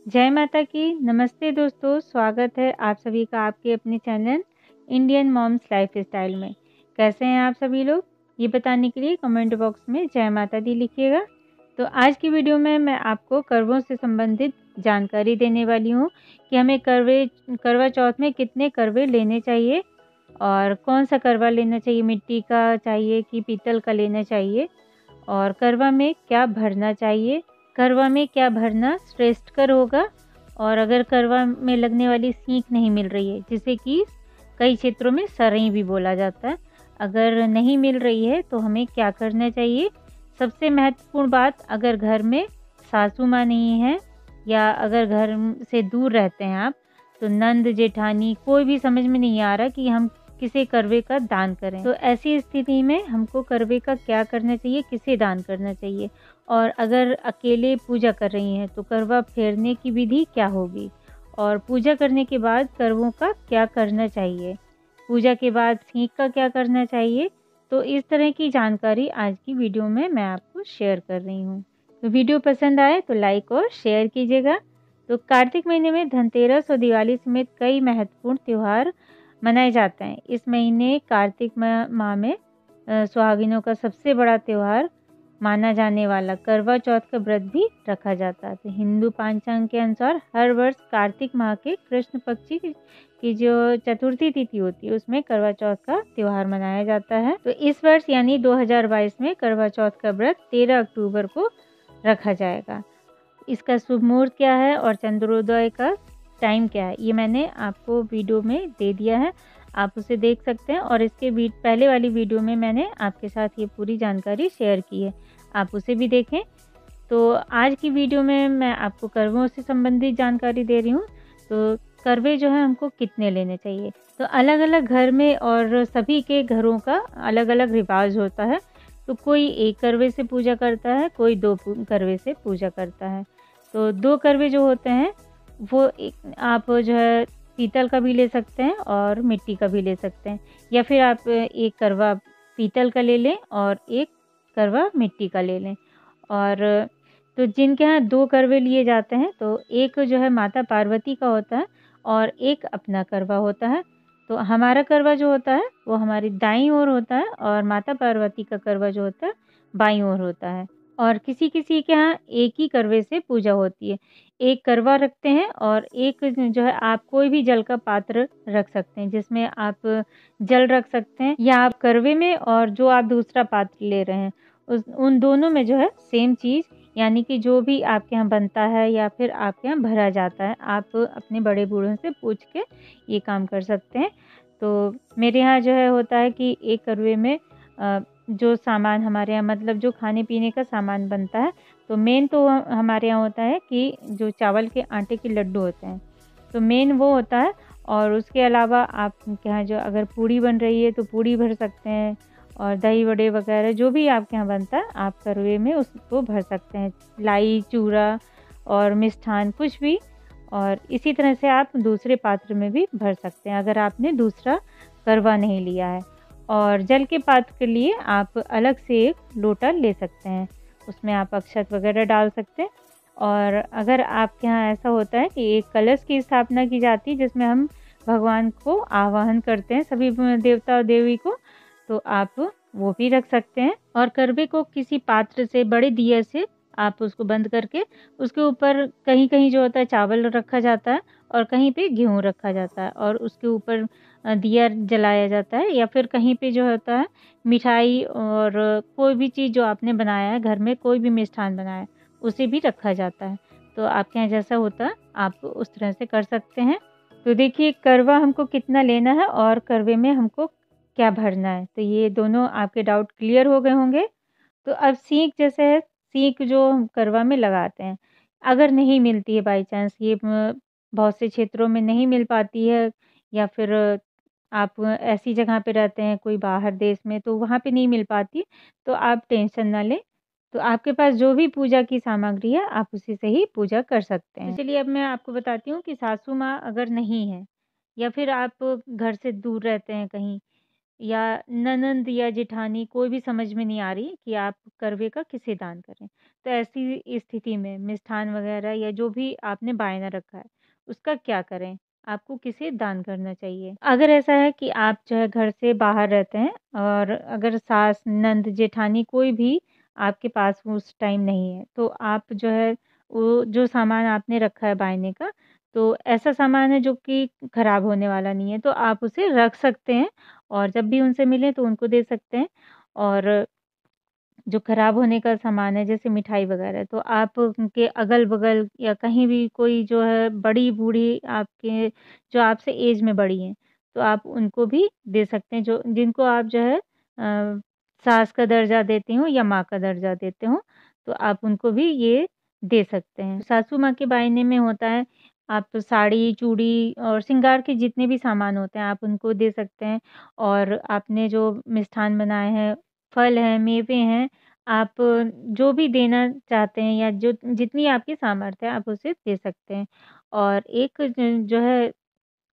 जय माता की। नमस्ते दोस्तों, स्वागत है आप सभी का आपके अपने चैनल इंडियन मॉम्स लाइफस्टाइल में। कैसे हैं आप सभी लोग, ये बताने के लिए कमेंट बॉक्स में जय माता दी लिखिएगा। तो आज की वीडियो में मैं आपको करवों से संबंधित जानकारी देने वाली हूँ कि हमें करवा चौथ में कितने करवे लेने चाहिए और कौन सा करवा लेना चाहिए, मिट्टी का चाहिए कि पीतल का लेना चाहिए, और करवा में क्या भरना चाहिए, करवा में क्या भरना श्रेष्ठकर होगा, और अगर करवा में लगने वाली सीख नहीं मिल रही है, जिसे कि कई क्षेत्रों में सरई भी बोला जाता है, अगर नहीं मिल रही है तो हमें क्या करना चाहिए। सबसे महत्वपूर्ण बात, अगर घर में सासू माँ नहीं है या अगर घर से दूर रहते हैं आप, तो नंद जेठानी कोई भी समझ में नहीं आ रहा कि हम किसे करवे का दान करें, तो ऐसी स्थिति में हमको करवे का क्या करना चाहिए, किसे दान करना चाहिए। और अगर अकेले पूजा कर रही हैं तो करवा फेरने की विधि क्या होगी, और पूजा करने के बाद करवों का क्या करना चाहिए, पूजा के बाद सीख का क्या करना चाहिए। तो इस तरह की जानकारी आज की वीडियो में मैं आपको शेयर कर रही हूँ। तो वीडियो पसंद आए तो लाइक और शेयर कीजिएगा। तो कार्तिक महीने में धनतेरस और दिवाली समेत कई महत्वपूर्ण त्यौहार मनाए जाते हैं। इस महीने कार्तिक माह में सुहागिनों का सबसे बड़ा त्यौहार माना जाने वाला करवा चौथ का व्रत भी रखा जाता है। तो हिंदू पंचांग के अनुसार हर वर्ष कार्तिक माह के कृष्ण पक्ष की जो चतुर्थी तिथि होती है उसमें करवा चौथ का त्यौहार मनाया जाता है। तो इस वर्ष यानी 2022 में करवा चौथ का व्रत 13 अक्टूबर को रखा जाएगा। इसका शुभ मुहूर्त क्या है और चंद्रोदय का टाइम क्या है, ये मैंने आपको वीडियो में दे दिया है, आप उसे देख सकते हैं। और इसके पहले वाली वीडियो में मैंने आपके साथ ये पूरी जानकारी शेयर की है, आप उसे भी देखें। तो आज की वीडियो में मैं आपको करवों से संबंधित जानकारी दे रही हूँ। तो करवे जो है हमको कितने लेने चाहिए, तो अलग अलग घर में और सभी के घरों का अलग अलग रिवाज होता है। तो कोई एक करवे से पूजा करता है, कोई दो करवे से पूजा करता है। तो दो करवे जो होते हैं वो आप जो है पीतल का भी ले सकते हैं और मिट्टी का भी ले सकते हैं, या फिर आप एक करवा पीतल का ले लें और एक करवा मिट्टी का ले लें। और तो जिनके यहाँ दो करवे लिए जाते हैं तो एक जो है माता पार्वती का होता है और एक अपना करवा होता है। तो हमारा करवा जो होता है वो हमारी दाईं ओर होता है और माता पार्वती का करवा जो होता है बाईं ओर होता है। और किसी किसी के यहाँ एक ही करवे से पूजा होती है, एक करवा रखते हैं और एक जो है आप कोई भी जल का पात्र रख सकते हैं जिसमें आप जल रख सकते हैं, या आप करवे में और जो आप दूसरा पात्र ले रहे हैं उन दोनों में जो है सेम चीज़, यानी कि जो भी आपके यहाँ बनता है या फिर आपके यहाँ भरा जाता है, आप अपने बड़े बूढ़ों से पूछ के ये काम कर सकते हैं। तो मेरे यहाँ जो है होता है कि एक करवे में जो सामान हमारे यहाँ मतलब जो खाने पीने का सामान बनता है, तो मेन तो हमारे यहाँ होता है कि जो चावल के आटे के लड्डू होते हैं, तो मेन वो होता है। और उसके अलावा आपके यहाँ जो अगर पूड़ी बन रही है तो पूड़ी भर सकते हैं, और दही वड़े वगैरह जो भी आपके यहाँ बनता है आप करवे में उसको भर सकते हैं, लाई चूड़ा और मिष्ठान कुछ भी। और इसी तरह से आप दूसरे पात्र में भी भर सकते हैं अगर आपने दूसरा करवा नहीं लिया है। और जल के पात्र के लिए आप अलग से एक लोटा ले सकते हैं, उसमें आप अक्षत वगैरह डाल सकते हैं। और अगर आपके यहाँ ऐसा होता है कि एक कलश की स्थापना की जाती है जिसमें हम भगवान को आवाहन करते हैं, सभी देवता और देवी को, तो आप वो भी रख सकते हैं। और करवे को किसी पात्र से बड़े दिए से आप उसको बंद करके उसके ऊपर कहीं कहीं जो होता है चावल रखा जाता है और कहीं पे गेहूँ रखा जाता है, और उसके ऊपर दिया जलाया जाता है, या फिर कहीं पे जो होता है मिठाई और कोई भी चीज़ जो आपने बनाया है घर में, कोई भी मिष्ठान बनाया है उसे भी रखा जाता है। तो आपके यहाँ जैसा होता है आप उस तरह से कर सकते हैं। तो देखिए करवा हमको कितना लेना है और करवे में हमको क्या भरना है, तो ये दोनों आपके डाउट क्लियर हो गए होंगे। तो अब सीख जैसे है, सीख जो हम करवा में लगाते हैं, अगर नहीं मिलती है बाई चांस, ये बहुत से क्षेत्रों में नहीं मिल पाती है, या फिर आप ऐसी जगह पे रहते हैं कोई बाहर देश में तो वहाँ पे नहीं मिल पाती, तो आप टेंशन ना लें। तो आपके पास जो भी पूजा की सामग्री है आप उसी से ही पूजा कर सकते हैं। तो चलिए अब मैं आपको बताती हूँ कि सासू माँ अगर नहीं है या फिर आप घर से दूर रहते हैं कहीं, या ननंद या जेठानी कोई भी समझ में नहीं आ रही कि आप करवे का किसे दान करें। तो ऐसी स्थिति में मिष्ठान वग़ैरह या जो भी आपने बायना रखा है, उसका क्या करें? आपको किसे दान करना चाहिए? अगर ऐसा है कि आप जो है घर से बाहर रहते हैं और अगर सास, नंद, जेठानी कोई भी आपके पास उस टाइम नहीं है, तो आप जो है वो जो सामान आपने रखा है बायने का, तो ऐसा सामान है जो कि खराब होने वाला नहीं है, तो आप उसे रख सकते हैं और जब भी उनसे मिलें तो उनको दे सकते हैं। और जो खराब होने का सामान है जैसे मिठाई वगैरह तो आप उनके अगल-बगल या कहीं भी कोई जो है बड़ी-बूढ़ी आपके जो आपसे ऐज में बड़ी हैं, तो आप उनको भी दे सकते हैं जो जिनको आप जो है सास का दर्जा देते हो या माँ का दर्जा देते हो, तो आप उनको भी ये दे सकते हैं। सासू माँ के बायने में होता है आप साड़ी, चूड़ी और श्रृंगार के जितने भी सामान होते हैं आप उनको दे सकते हैं और आपने जो मिष्ठान बनाए हैं, फल हैं, मेवे हैं, आप जो भी देना चाहते हैं या जो जितनी आपकी सामर्थ्य है आप उसे दे सकते हैं। और एक जो है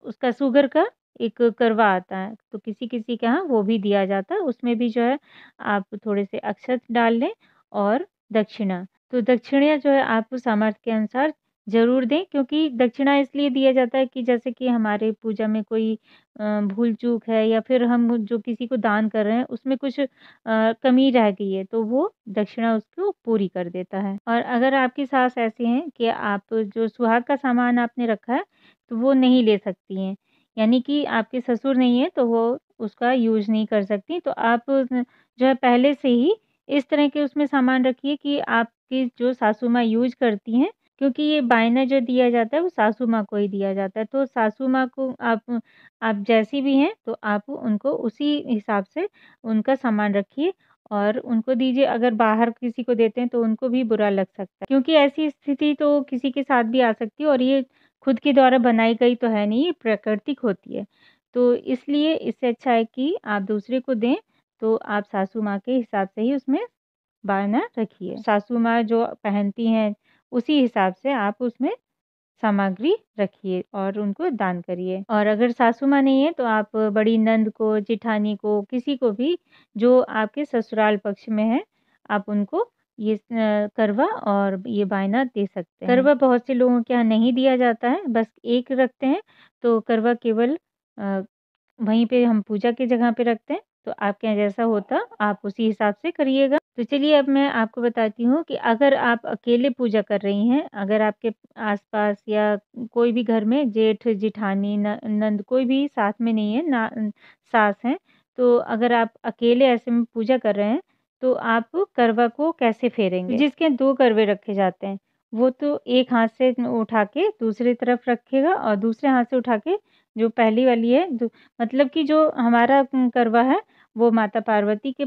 उसका शुगर का एक करवा आता है, तो किसी-किसी के यहाँ वो भी दिया जाता है, उसमें भी जो है आप थोड़े से अक्षत डाल लें और दक्षिणा। तो दक्षिणा जो है आप सामर्थ्य के अनुसार ज़रूर दें क्योंकि दक्षिणा इसलिए दिया जाता है कि जैसे कि हमारे पूजा में कोई भूल-चूक है या फिर हम जो किसी को दान कर रहे हैं उसमें कुछ कमी रह गई है, तो वो दक्षिणा उसको पूरी कर देता है। और अगर आपकी सास ऐसी हैं कि आप जो सुहाग का सामान आपने रखा है, तो वो नहीं ले सकती हैं। यानी कि आपके ससुर नहीं है तो वो उसका यूज़ नहीं कर सकती। तो आप जो है पहले से ही इस तरह के उसमें सामान रखिए कि आपकी जो सासू माँ यूज़ करती हैं क्योंकि ये बायना जो दिया जाता है वो सासू माँ को ही दिया जाता है। तो सासू माँ को आप जैसी भी हैं तो आप उनको उसी हिसाब से उनका सामान रखिए और उनको दीजिए। अगर बाहर किसी को देते हैं तो उनको भी बुरा लग सकता है क्योंकि ऐसी स्थिति तो किसी के साथ भी आ सकती है और ये खुद के द्वारा बनाई गई तो है नहीं, ये प्राकृतिक होती है। तो इसलिए इससे अच्छा है कि आप दूसरे को दें, तो आप सासू माँ के हिसाब से ही उसमें बायना रखिए। सासू माँ जो पहनती हैं, उसी हिसाब से आप उसमें सामग्री रखिए और उनको दान करिए। और अगर सासू माँ नहीं है, तो आप बड़ी नंद को, जेठानी को, किसी को भी जो आपके ससुराल पक्ष में है, आप उनको ये करवा और ये बायना दे सकते हैं। करवा बहुत से लोगों के यहाँ नहीं दिया जाता है, बस एक रखते हैं, तो करवा केवल अ, वहीं पे हम पूजा की जगह पे रखते हैं, तो आपके यहाँ जैसा होता आप उसी हिसाब से करिएगा। तो चलिए अब मैं आपको बताती हूँ कि अगर आप अकेले पूजा कर रही हैं, अगर आपके आस-पास या कोई भी घर में जेठ-जेठानी, नंद कोई भी साथ में नहीं है, सास हैं, तो अगर आप अकेले ऐसे में पूजा कर रहे हैं, तो आप करवा को कैसे फेरेंगे? जिसके 2 करवे रखे जाते हैं, वो तो एक हाथ से उठा के दूसरी तरफ रखेगा और दूसरे हाथ से उठा के जो पहली वाली है मतलब कि जो हमारा करवा है वो माता पार्वती के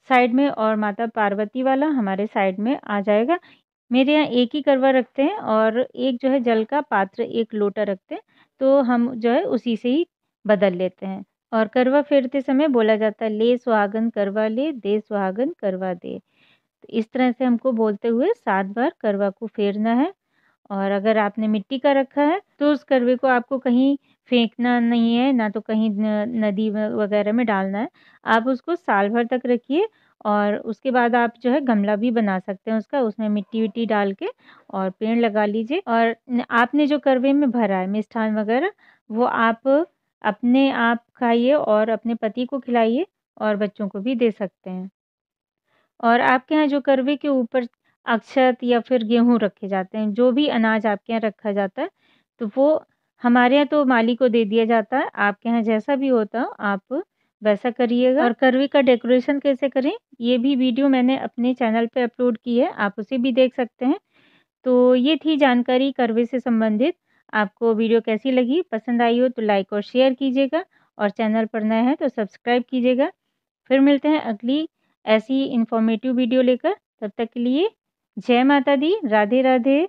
साइड में और माता पार्वती वाला हमारे साइड में आ जाएगा। मेरे यहाँ एक ही करवा रखते हैं और एक जो है जल का पात्र, एक लोटा रखते हैं, तो हम जो है उसी से ही बदल लेते हैं। और करवा फेरते समय बोला जाता है, ले सुहागन करवा ले, दे सुहागन करवा दे। तो इस तरह से हमको बोलते हुए 7 बार करवा को फेरना है। और अगर आपने मिट्टी का रखा है, तो उस करवे को आपको कहीं फेंकना नहीं है, ना तो कहीं नदी वगैरह में डालना है। आप उसको साल भर तक रखिए और उसके बाद आप जो है गमला भी बना सकते हैं उसका, उसमें मिट्टी-विट्टी डाल के और पेड़ लगा लीजिए। और आपने जो करवे में भरा है मिष्ठान वगैरह, वो आप अपने आप खाइए और अपने पति को खिलाइए और बच्चों को भी दे सकते हैं। और आपके यहाँ जो करवे के ऊपर अक्षत या फिर गेहूँ रखे जाते हैं, जो भी अनाज आपके यहाँ रखा जाता है, तो वो हमारे यहाँ तो माली को दे दिया जाता है, आपके यहाँ जैसा भी होता हो आप वैसा करिएगा। और करवे का डेकोरेशन कैसे करें, ये भी वीडियो मैंने अपने चैनल पे अपलोड की है, आप उसे भी देख सकते हैं। तो ये थी जानकारी करवे से संबंधित। आपको वीडियो कैसी लगी? पसंद आई हो तो लाइक और शेयर कीजिएगा और चैनल पर नए हैं तो सब्सक्राइब कीजिएगा। फिर मिलते हैं अगली ऐसी इन्फॉर्मेटिव वीडियो लेकर, तब तक के लिए जय माता दी, राधे राधे।